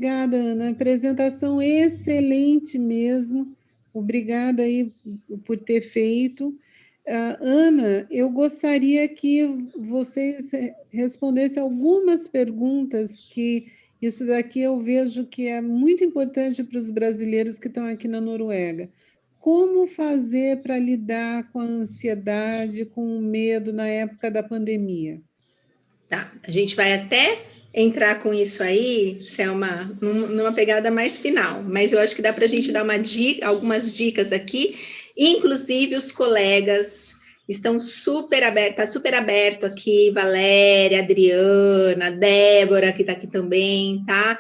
obrigada, Ana. Apresentação excelente mesmo. Obrigada aí por ter feito. Ana, eu gostaria que vocês respondessem algumas perguntas que isso daqui eu vejo que é muito importante para os brasileiros que estão aqui na Noruega. Como fazer para lidar com a ansiedade, com o medo na época da pandemia? Tá, a gente vai até entrar com isso aí, Selma, numa pegada mais final, mas eu acho que dá para a gente dar algumas dicas aqui, inclusive os colegas estão super abertos, tá super aberto aqui, Valéria, Adriana, Débora, que está aqui também, tá?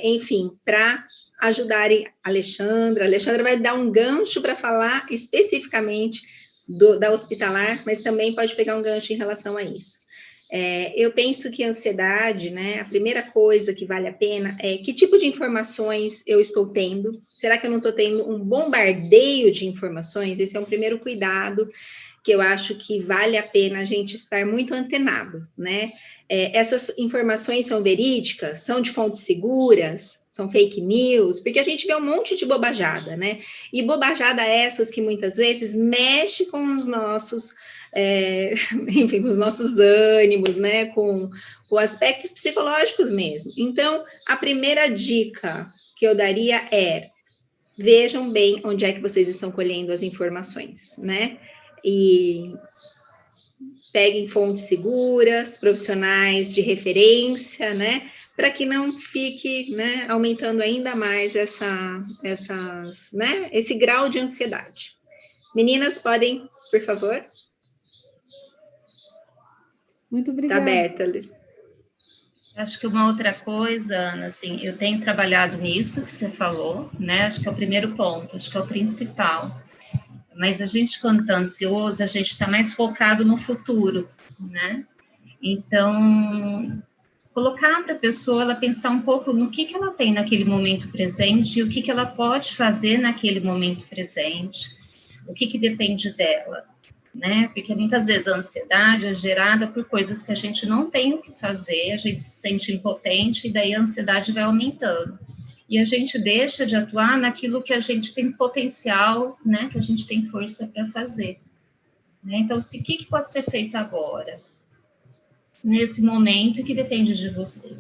Enfim, para ajudarem a Alexandra. A Alexandra vai dar um gancho para falar especificamente da hospitalar, mas também pode pegar um gancho em relação a isso. Eu penso que a ansiedade, né, a primeira coisa que vale a pena é que tipo de informações eu estou tendo? Será que eu não estou tendo um bombardeio de informações? Esse é um primeiro cuidado que eu acho que vale a pena a gente estar muito antenado, né? Essas informações são verídicas? São de fontes seguras? São fake news? Porque a gente vê um monte de bobajada, né? E bobajada essas que muitas vezes mexe com os nossos... enfim, com os nossos ânimos, né, com aspectos psicológicos mesmo. Então, a primeira dica que eu daria é, vejam bem onde é que vocês estão colhendo as informações, né, e peguem fontes seguras, profissionais de referência, né, para que não fique, né, aumentando ainda mais esse grau de ansiedade. Meninas, podem, por favor? Muito obrigada. Está aberta, Liz. Acho que uma outra coisa, Ana, assim, eu tenho trabalhado nisso que você falou, né? Acho que é o primeiro ponto, acho que é o principal. Mas a gente, quando está ansioso, a gente está mais focado no futuro, né? Então, colocar para a pessoa ela pensar um pouco no que ela tem naquele momento presente e o que ela pode fazer naquele momento presente, o que depende dela, né? Porque muitas vezes a ansiedade é gerada por coisas que a gente não tem o que fazer, a gente se sente impotente e daí a ansiedade vai aumentando. E a gente deixa de atuar naquilo que a gente tem potencial, né? Que a gente tem força para fazer. Né? Então, o que pode ser feito agora? Nesse momento e que depende de você.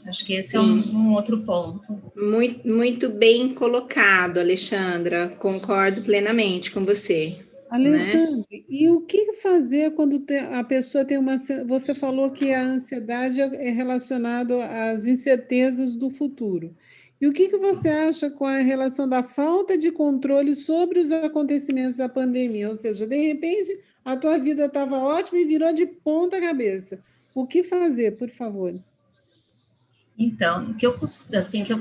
Acho que esse Sim. é um outro ponto. Muito, muito bem colocado, Alexandra. Concordo plenamente com você. Alexandre, né? E o que fazer quando a pessoa tem uma... Você falou que a ansiedade é relacionada às incertezas do futuro. E o que você acha com a relação da falta de controle sobre os acontecimentos da pandemia? Ou seja, de repente, a tua vida estava ótima e virou de ponta cabeça. O que fazer, por favor? Então, o que eu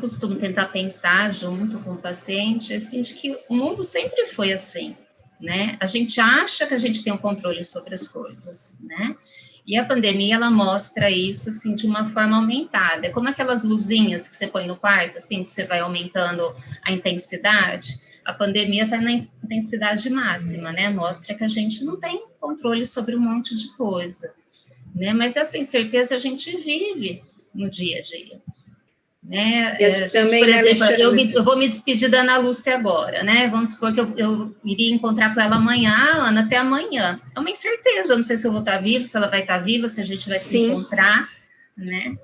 costumo tentar pensar junto com o paciente é assim, de que o mundo sempre foi assim. Né? A gente acha que a gente tem um controle sobre as coisas, né? E a pandemia, ela mostra isso, assim, de uma forma aumentada. É como aquelas luzinhas que você põe no quarto, assim, que você vai aumentando a intensidade. A pandemia está na intensidade máxima, né? Mostra que a gente não tem controle sobre um monte de coisa, né? Mas essa incerteza a gente vive no dia a dia. Né? Também, por exemplo, eu vou me despedir da Ana Lúcia agora, né? Vamos supor que eu iria encontrar com ela amanhã, Ana, até amanhã. É uma incerteza, eu não sei se eu vou estar viva, se ela vai estar viva, se a gente vai se encontrar, né?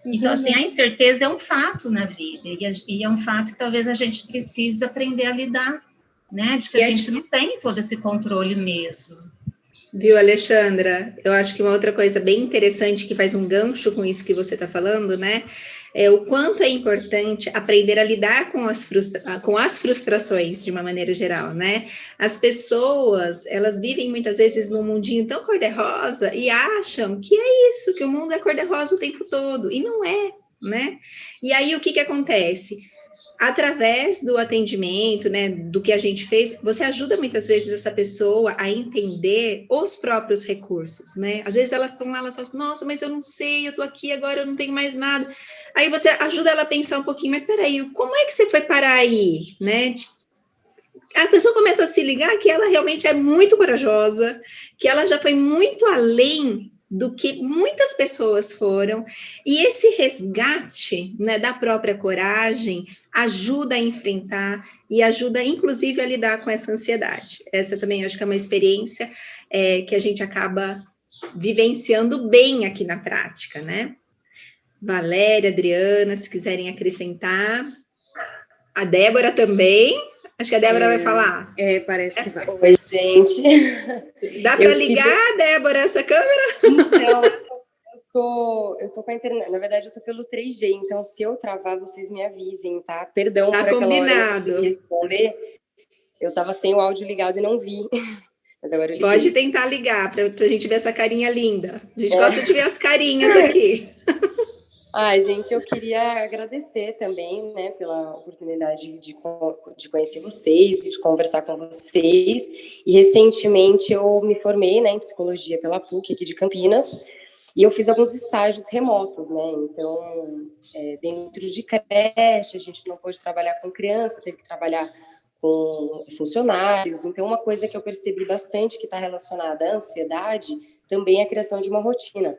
Então, assim, a incerteza é um fato na vida, e é um fato que talvez a gente precise aprender a lidar, né? De que a gente não tem todo esse controle mesmo. Viu, Alexandra? Eu acho que uma outra coisa bem interessante que faz um gancho com isso que você está falando, né? É o quanto é importante aprender a lidar com as frustrações de uma maneira geral, né? As pessoas, elas vivem muitas vezes num mundinho tão cor-de-rosa e acham que é isso, que o mundo é cor-de-rosa o tempo todo, e não é, né? E aí, o que acontece? Através do atendimento, né, do que a gente fez, você ajuda muitas vezes essa pessoa a entender os próprios recursos, né? Às vezes elas estão lá, elas falam assim, nossa, mas eu não sei, eu tô aqui agora, eu não tenho mais nada. Aí você ajuda ela a pensar um pouquinho, mas peraí, como é que você foi parar aí, né? A pessoa começa a se ligar que ela realmente é muito corajosa, que ela já foi muito além do que muitas pessoas foram, e esse resgate, né, da própria coragem ajuda a enfrentar e ajuda, inclusive, a lidar com essa ansiedade. Essa também acho que é uma experiência que a gente acaba vivenciando bem aqui na prática, né? Valéria, Adriana, se quiserem acrescentar. A Débora também. Acho que a Débora vai falar. Parece que vai. Oi, gente. Dá para ligar, Débora, essa câmera? Então, eu tô com a internet. Na verdade, eu tô pelo 3G, então se eu travar, vocês me avisem, tá? Perdão por aquela hora que eu não consegui responder. Eu tava sem o áudio ligado e não vi. Mas agora eu liguei. Pode tentar ligar para a gente ver essa carinha linda. A gente gosta de ver as carinhas aqui. Ai, gente, eu queria agradecer também, né, pela oportunidade de conhecer vocês, de conversar com vocês. E recentemente eu me formei, né, em psicologia pela PUC aqui de Campinas, e eu fiz alguns estágios remotos, né? Então, dentro de creche, a gente não pôde trabalhar com criança, teve que trabalhar com funcionários. Então, uma coisa que eu percebi bastante que está relacionada à ansiedade também é a criação de uma rotina.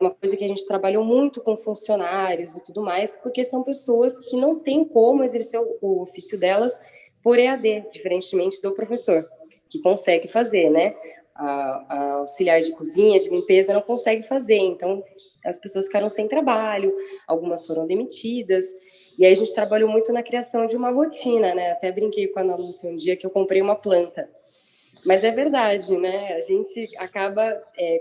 Uma coisa que a gente trabalhou muito com funcionários e tudo mais, porque são pessoas que não têm como exercer o ofício delas por EAD, diferentemente do professor, que consegue fazer, né? A auxiliar de cozinha, de limpeza, não consegue fazer. Então, as pessoas ficaram sem trabalho, algumas foram demitidas, e aí a gente trabalhou muito na criação de uma rotina, né? Até brinquei com a Ana Lúcia um dia que eu comprei uma planta. Mas é verdade, né? A gente acaba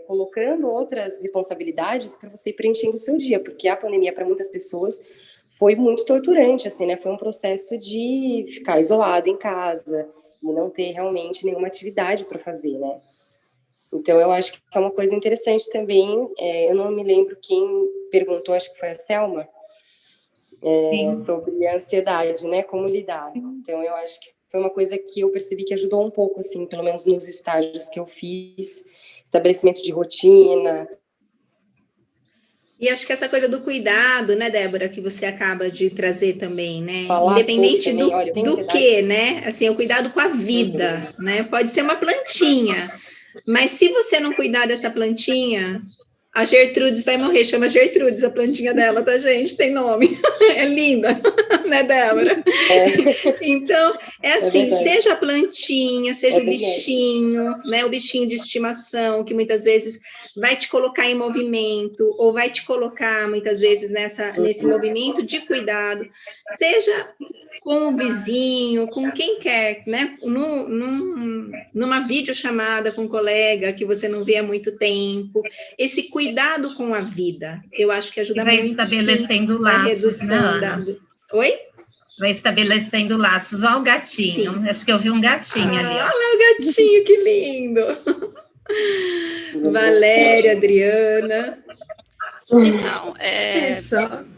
colocando outras responsabilidades para você ir preenchendo o seu dia, porque a pandemia, para muitas pessoas, foi muito torturante, assim, né? Foi um processo de ficar isolado em casa e não ter realmente nenhuma atividade para fazer, né? Então, eu acho que é uma coisa interessante também. Eu não me lembro quem perguntou, acho que foi a Selma, sobre a ansiedade, né? Como lidar. Então, eu acho que foi uma coisa que eu percebi que ajudou um pouco, assim, pelo menos nos estágios que eu fiz, estabelecimento de rotina. E acho que essa coisa do cuidado, né, Débora, que você acaba de trazer também, né? Falar independente também, olha, do que, né? Assim, o cuidado com a vida, né? Pode ser uma plantinha, mas se você não cuidar dessa plantinha, a Gertrudes vai morrer. Chama Gertrudes a plantinha dela, tá, gente? Tem nome. É linda, né, Débora? Então, assim, seja a plantinha, seja o bichinho, né? O bichinho de estimação, que muitas vezes vai te colocar em movimento, ou vai te colocar, muitas vezes, nesse movimento de cuidado. Seja com o vizinho, com quem quer, né? Numa videochamada com um colega que você não vê há muito tempo. Esse cuidado com a vida, eu acho que ajuda muito. Vai estabelecendo laços, né? Oi? Vai estabelecendo laços. Olha o gatinho. Sim. Acho que eu vi um gatinho ali. Olha lá o gatinho, que lindo. Valéria, Adriana. Então,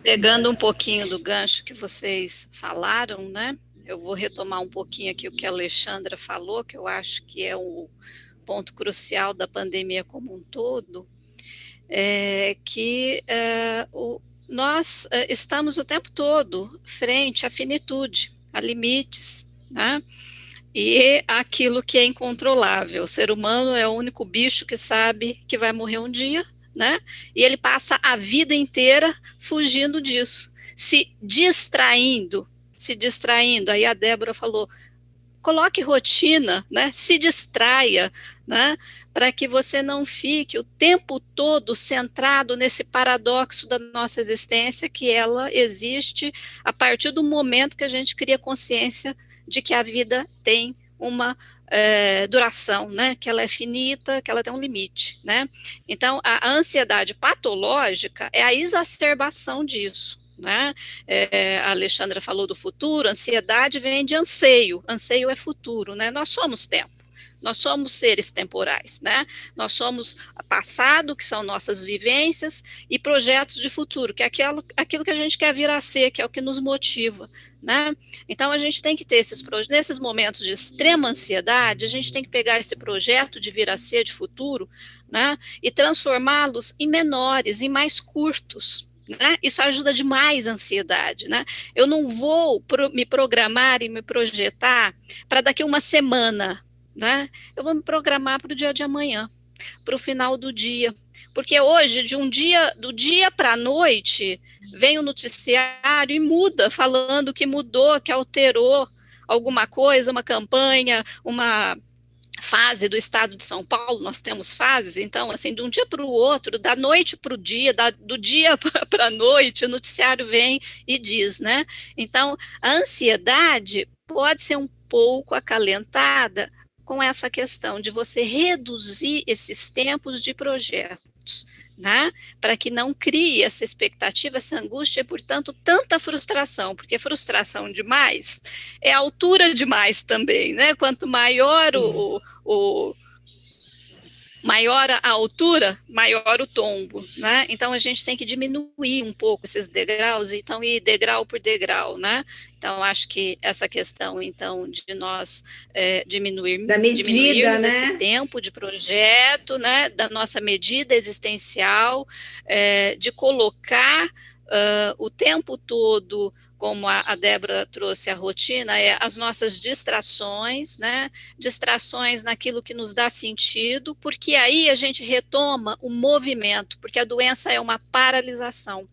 pegando um pouquinho do gancho que vocês falaram, né? Eu vou retomar um pouquinho aqui o que a Alexandra falou, que eu acho que é o ponto crucial da pandemia como um todo, nós estamos o tempo todo frente à finitude, a limites, né? E aquilo que é incontrolável. O ser humano é o único bicho que sabe que vai morrer um dia, né? E ele passa a vida inteira fugindo disso, se distraindo. Aí a Débora falou, coloque rotina, né? Se distraia, né? Para que você não fique o tempo todo centrado nesse paradoxo da nossa existência, que ela existe a partir do momento que a gente cria consciência de que a vida tem uma duração, né? Que ela é finita, que ela tem um limite, né? Então, a ansiedade patológica é a exacerbação disso, né? A Alexandra falou do futuro, ansiedade vem de anseio é futuro, né? Nós somos tempo. Nós somos seres temporais, né? Nós somos passado, que são nossas vivências, e projetos de futuro, que é aquilo que a gente quer vir a ser, que é o que nos motiva, né? Então, a gente tem que ter nesses momentos de extrema ansiedade, a gente tem que pegar esse projeto de vir a ser de futuro, né? E transformá-los em menores, em mais curtos, né? Isso ajuda demais a ansiedade, né? Eu não vou me programar e me projetar para daqui uma semana, né? Eu vou me programar para o dia de amanhã, para o final do dia. Porque hoje, do dia para a noite, vem o noticiário e muda, falando que mudou, que alterou alguma coisa, uma campanha, uma fase do estado de São Paulo. Nós temos fases, então, assim, de um dia para o outro, da noite para o dia, do dia para a noite, o noticiário vem e diz, né? Então, a ansiedade pode ser um pouco acalentada com essa questão de você reduzir esses tempos de projetos, né? Para que não crie essa expectativa, essa angústia e, portanto, tanta frustração, porque frustração demais é altura demais também, né? Quanto maior maior a altura, maior o tombo, né? Então, a gente tem que diminuir um pouco esses degraus, então, ir degrau por degrau, né? Então, acho que essa questão, então, de nós diminuirmos, né? Esse tempo de projeto, né? Da nossa medida existencial, de colocar o tempo todo, como a Débora trouxe a rotina, as nossas distrações, né? Distrações naquilo que nos dá sentido, porque aí a gente retoma o movimento, porque a doença é uma paralisação,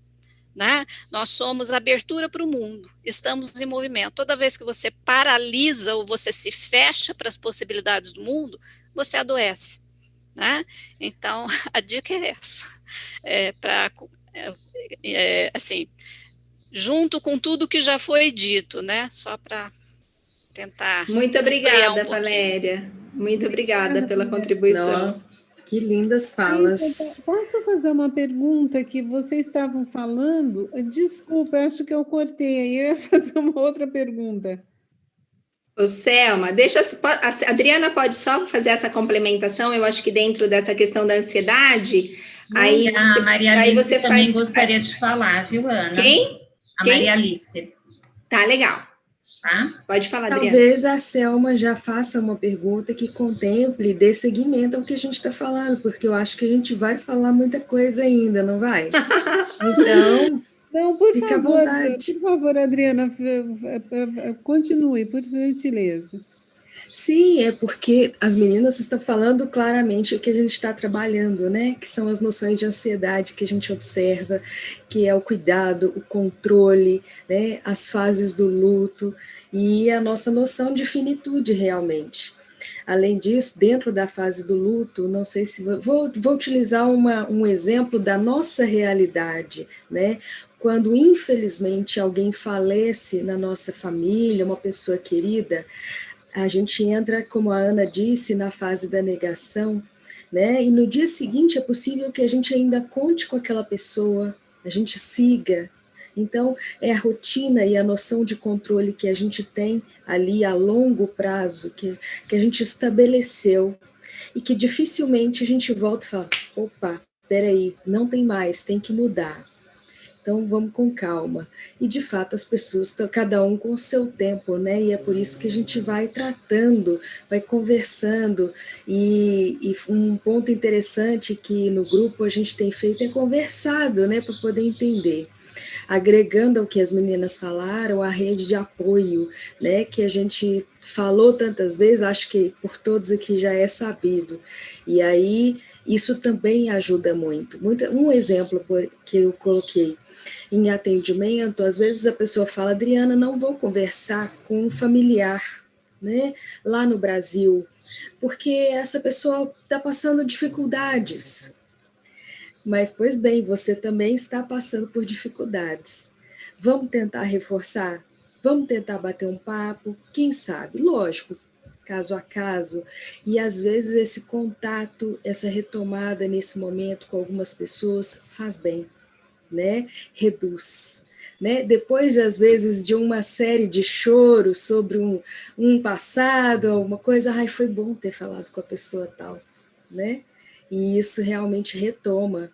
né? Nós somos abertura para o mundo, estamos em movimento. Toda vez que você paralisa ou você se fecha para as possibilidades do mundo, você adoece, né? Então, a dica é essa, assim, junto com tudo que já foi dito, né? Só para tentar. Muito obrigada, Valéria. Muito obrigada pela contribuição. Não, que lindas falas. Posso fazer uma pergunta que vocês estavam falando? Desculpa, acho que eu cortei aí. Eu ia fazer uma outra pergunta. Ô, Selma, a Adriana pode só fazer essa complementação, eu acho que dentro dessa questão da ansiedade. Aí a Maria Alice também gostaria de falar, viu, Ana? Quem? Maria Alice. Tá, legal. Tá? Pode falar, Adriana. Talvez a Selma já faça uma pergunta que contemple, dê seguimento ao que a gente está falando, porque eu acho que a gente vai falar muita coisa ainda, não vai? Então, não, por favor, Adriana, continue, por gentileza. Sim, é porque as meninas estão falando claramente o que a gente está trabalhando, né? Que são as noções de ansiedade que a gente observa, que é o cuidado, o controle, né? As fases do luto e a nossa noção de finitude realmente. Além disso, dentro da fase do luto, não sei se vou utilizar um exemplo da nossa realidade, né? Quando, infelizmente, alguém falece na nossa família, uma pessoa querida, a gente entra, como a Ana disse, na fase da negação, né? E no dia seguinte é possível que a gente ainda conte com aquela pessoa, a gente siga. Então, é a rotina e a noção de controle que a gente tem ali a longo prazo, que a gente estabeleceu, e que dificilmente a gente volta e fala, opa, peraí, não tem mais, tem que mudar. Então, vamos com calma. E, de fato, as pessoas estão cada um com o seu tempo, né? E é por isso que a gente vai tratando, vai conversando. E um ponto interessante que no grupo a gente tem feito é conversado, né? Para poder entender. Agregando ao que as meninas falaram, a rede de apoio, né? Que a gente falou tantas vezes, acho que por todos aqui já é sabido. E aí, isso também ajuda muito. Um exemplo que eu coloquei, em atendimento, às vezes a pessoa fala, Adriana, não vou conversar com um familiar, né, lá no Brasil, porque essa pessoa está passando dificuldades. Mas, pois bem, você também está passando por dificuldades. Vamos tentar reforçar? Vamos tentar bater um papo? Quem sabe? Lógico, caso a caso. E, às vezes, esse contato, essa retomada nesse momento com algumas pessoas faz bem. Né, reduz, né, depois às vezes de uma série de choros sobre um passado, uma coisa, foi bom ter falado com a pessoa tal, né, e isso realmente retoma.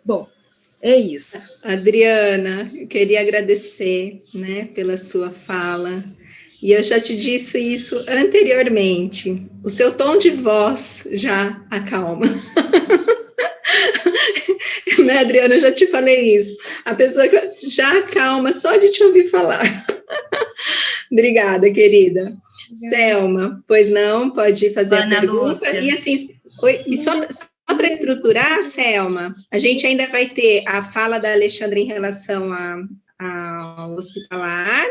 Bom, é isso. Adriana, eu queria agradecer, né, pela sua fala, e eu já te disse isso anteriormente, o seu tom de voz já acalma. Né, Adriana, eu já te falei isso. A pessoa já acalma só de te ouvir falar. Obrigada, querida. Selma, pois não, pode fazer Ana a pergunta. Lúcia. E assim, e só para estruturar, Selma, a gente ainda vai ter a fala da Alexandra em relação ao hospitalar,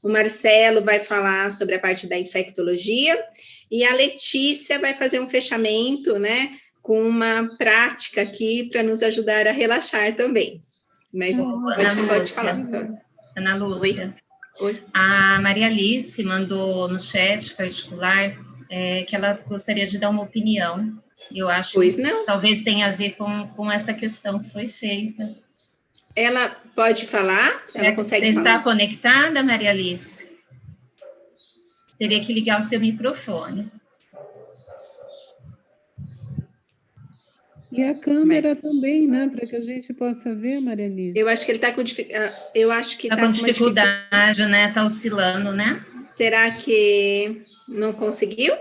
o Marcelo vai falar sobre a parte da infectologia, e a Letícia vai fazer um fechamento, né, com uma prática aqui para nos ajudar a relaxar também. Mas pode falar. Ana Lúcia. Oi. A Maria Alice mandou no chat particular que ela gostaria de dar uma opinião. Eu acho que talvez tenha a ver com essa questão que foi feita. Ela pode falar? Ela consegue falar? Você está conectada, Maria Alice? Teria que ligar o seu microfone. E a câmera também, né? Para que a gente possa ver, Maria Alice. Eu acho que ele está com dificuldade. Eu acho que está com dificuldade, né? Está oscilando, né? Será que não conseguiu?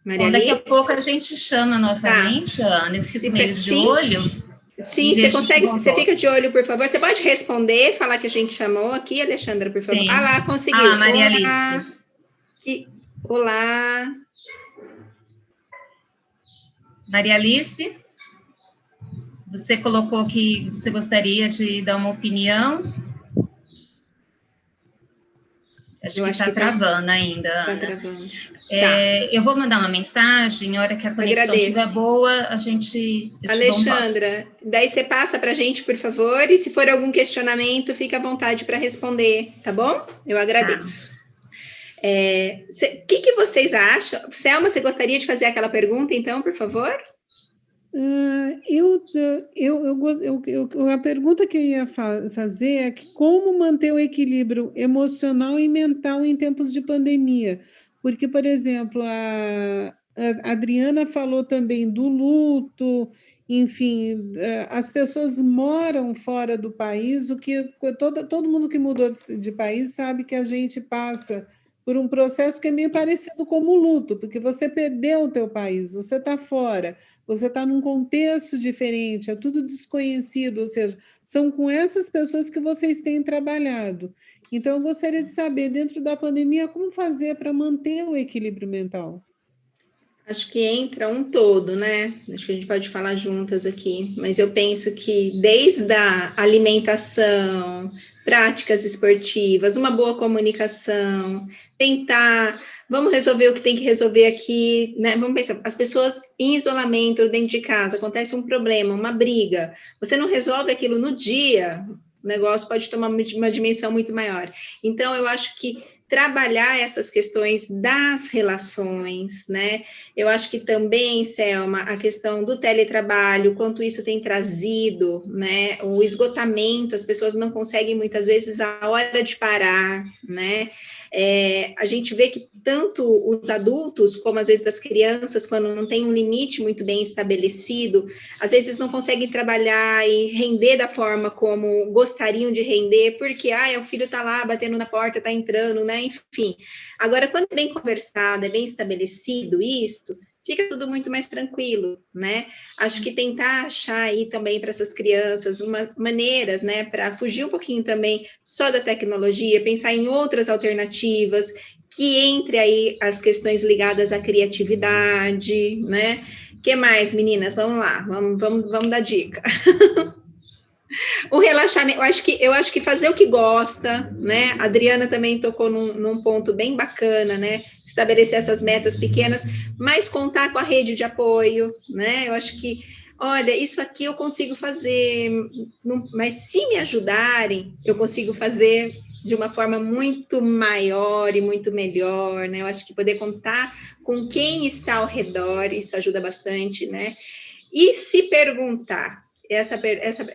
Maria Alice? Daqui a pouco a gente chama novamente, Ana. Eu fico meio de olho. Sim, você consegue, você fica de olho, por favor. Você pode responder, falar que a gente chamou aqui, Alexandra, por favor. Sim. Ah lá, conseguiu. Maria Alice. Olá. Maria Alice, você colocou que você gostaria de dar uma opinião. Acho que está travando ainda, Ana. Está travando. Eu vou mandar uma mensagem, na hora que a conexão estiver boa, a gente... Alexandra, daí você passa para a gente, por favor, e se for algum questionamento, fica à vontade para responder, tá bom? Eu agradeço. O que vocês acham? Selma, você gostaria de fazer aquela pergunta, então, por favor? A pergunta que eu ia fazer é que como manter o equilíbrio emocional e mental em tempos de pandemia? Porque, por exemplo, a Adriana falou também do luto, enfim, as pessoas moram fora do país, o que todo mundo que mudou de país sabe que a gente passa por um processo que é meio parecido como o luto, porque você perdeu o teu país, você está fora, você está num contexto diferente, é tudo desconhecido, ou seja, são com essas pessoas que vocês têm trabalhado. Então, eu gostaria de saber, dentro da pandemia, como fazer para manter o equilíbrio mental? Acho que entra um todo, né? Acho que a gente pode falar juntas aqui, mas eu penso que desde a alimentação, práticas esportivas, uma boa comunicação, vamos resolver o que tem que resolver aqui, né? Vamos pensar, as pessoas em isolamento dentro de casa, acontece um problema, uma briga, você não resolve aquilo no dia, o negócio pode tomar uma dimensão muito maior. Então, eu acho que trabalhar essas questões das relações, né? Eu acho que também, Selma, a questão do teletrabalho, quanto isso tem trazido, né? O esgotamento, as pessoas não conseguem muitas vezes a hora de parar, né? A gente vê que tanto os adultos, como às vezes as crianças, quando não tem um limite muito bem estabelecido, às vezes não conseguem trabalhar e render da forma como gostariam de render, porque o filho está lá batendo na porta, está entrando, né? Enfim. Agora, quando é bem conversado, é bem estabelecido isso, fica tudo muito mais tranquilo, né? Acho que tentar achar aí também para essas crianças maneiras, né, para fugir um pouquinho também só da tecnologia, pensar em outras alternativas, que entre aí as questões ligadas à criatividade, né? O que mais, meninas? Vamos lá, vamos dar dica. O relaxamento, eu acho que fazer o que gosta, né? A Adriana também tocou num ponto bem bacana, né? Estabelecer essas metas pequenas, mas contar com a rede de apoio, né? Eu acho que, olha, isso aqui eu consigo fazer, mas se me ajudarem, eu consigo fazer de uma forma muito maior e muito melhor, né? Eu acho que poder contar com quem está ao redor, isso ajuda bastante, né? E se perguntar,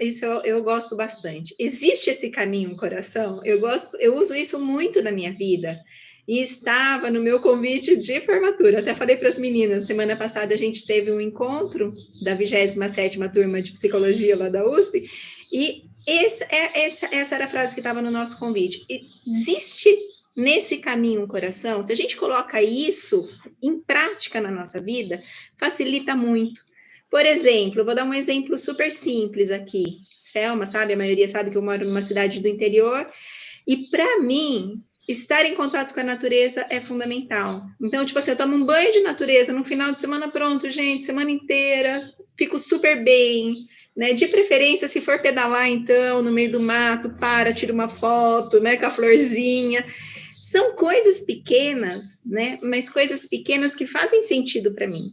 isso eu gosto bastante. Existe esse caminho no coração? Eu uso isso muito na minha vida. E estava no meu convite de formatura. Até falei para as meninas, semana passada a gente teve um encontro da 27ª turma de psicologia lá da USP, e essa era a frase que estava no nosso convite. Existe nesse caminho um coração? Se a gente coloca isso em prática na nossa vida, facilita muito. Por exemplo, vou dar um exemplo super simples aqui. Selma, sabe, a maioria sabe que eu moro numa cidade do interior, e para mim, estar em contato com a natureza é fundamental. Então, tipo assim, eu tomo um banho de natureza no final de semana, pronto, gente, semana inteira, fico super bem, né? De preferência, se for pedalar, então, no meio do mato, tira uma foto, né, com a florzinha. São coisas pequenas, né? Mas coisas pequenas que fazem sentido para mim,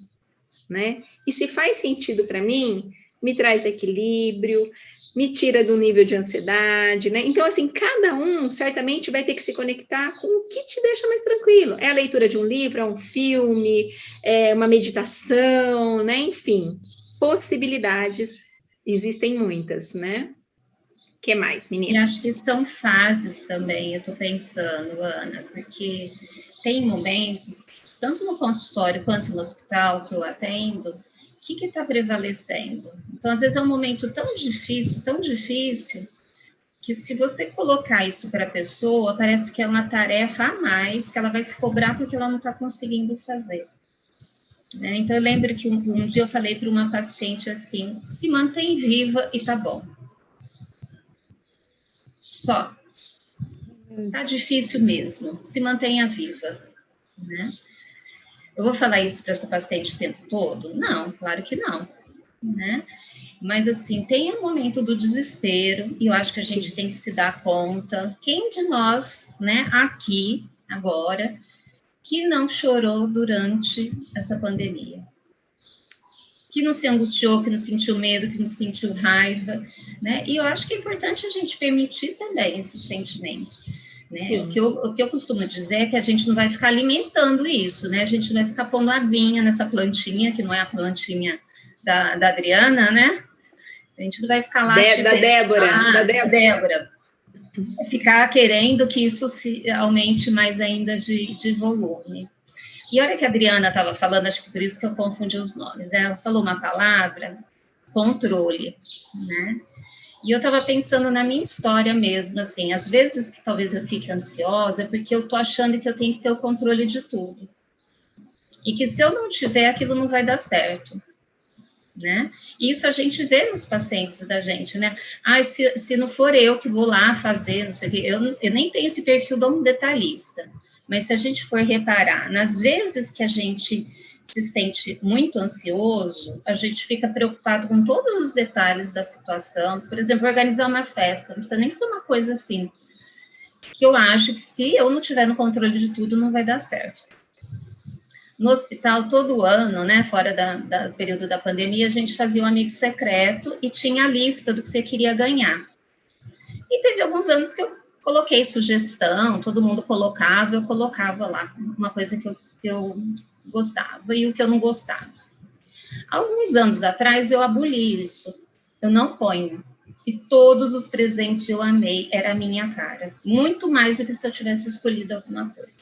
né? E se faz sentido para mim, me traz equilíbrio, me tira do nível de ansiedade, né? Então, assim, cada um certamente vai ter que se conectar com o que te deixa mais tranquilo. É a leitura de um livro, é um filme, é uma meditação, né? Enfim, possibilidades existem muitas, né? O que mais, meninas? E acho que são fases também, eu estou pensando, Ana, porque tem momentos, tanto no consultório quanto no hospital que eu atendo, o que está prevalecendo? Então, às vezes é um momento tão difícil, que se você colocar isso para a pessoa, parece que é uma tarefa a mais, que ela vai se cobrar porque ela não está conseguindo fazer. Né? Então, eu lembro que um dia eu falei para uma paciente assim, se mantém viva e tá bom. Só. Tá difícil mesmo, se mantenha viva, né? Eu vou falar isso para essa paciente o tempo todo? Não, claro que não, né? Mas, assim, tem um momento do desespero, e eu acho que a gente tem que se dar conta, quem de nós, né, aqui, agora, que não chorou durante essa pandemia? Que não se angustiou, que não sentiu medo, que não sentiu raiva, né? E eu acho que é importante a gente permitir também esse sentimento. Né? O que eu costumo dizer é que a gente não vai ficar alimentando isso, né? A gente não vai ficar pondo aguinha nessa plantinha, que não é a plantinha da Adriana, né? A gente não vai ficar lá... Da Débora. Ficar querendo que isso se aumente mais ainda de volume. E a hora que a Adriana estava falando, acho que por isso que eu confundi os nomes, ela falou uma palavra, controle, né? E eu estava pensando na minha história mesmo, assim, às vezes que talvez eu fique ansiosa, porque eu estou achando que eu tenho que ter o controle de tudo. E que se eu não tiver, aquilo não vai dar certo, né? E isso a gente vê nos pacientes da gente, né? Ah, se não for eu que vou lá fazer, não sei o quê, eu nem tenho esse perfil de um detalhista, mas se a gente for reparar, nas vezes que a gente se sente muito ansioso, a gente fica preocupado com todos os detalhes da situação. Por exemplo, organizar uma festa, não precisa nem ser uma coisa assim, que eu acho que se eu não tiver no controle de tudo, não vai dar certo. No hospital, todo ano, né, fora do período da pandemia, a gente fazia um amigo secreto e tinha a lista do que você queria ganhar. E teve alguns anos que eu coloquei sugestão, todo mundo colocava, eu colocava lá uma coisa que eu gostava e o que eu não gostava. Alguns anos atrás eu aboli isso, eu não ponho. E todos os presentes eu amei, era a minha cara. Muito mais do que se eu tivesse escolhido alguma coisa.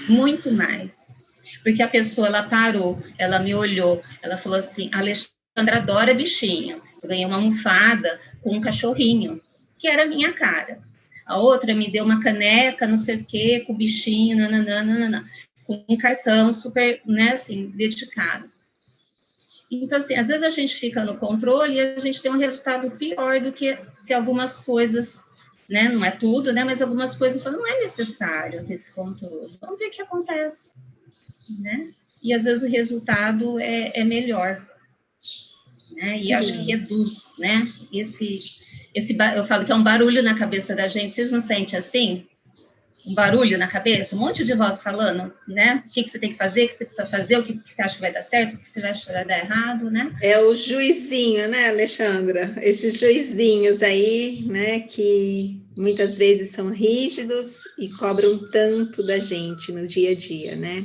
Muito mais. Porque a pessoa, ela parou, ela me olhou, ela falou assim, a Alexandra adora bichinho. Eu ganhei uma almofada com um cachorrinho, que era a minha cara. A outra me deu uma caneca, não sei o quê, com bichinho, nananana, com um cartão super, né, assim, dedicado. Então, assim, às vezes a gente fica no controle e a gente tem um resultado pior do que se algumas coisas, né, não é tudo, né, mas algumas coisas não é necessário ter esse controle. Vamos ver o que acontece, né? E às vezes o resultado é melhor, né? E acho que reduz, né? Eu falo que é um barulho na cabeça da gente, vocês não sentem assim? Um barulho na cabeça, um monte de voz falando, né? O que você tem que fazer, o que você precisa fazer, o que você acha que vai dar certo, o que você acha que vai dar errado, né? É o juizinho, né, Alexandra? Esses juizinhos aí, né, que muitas vezes são rígidos e cobram tanto da gente no dia a dia, né?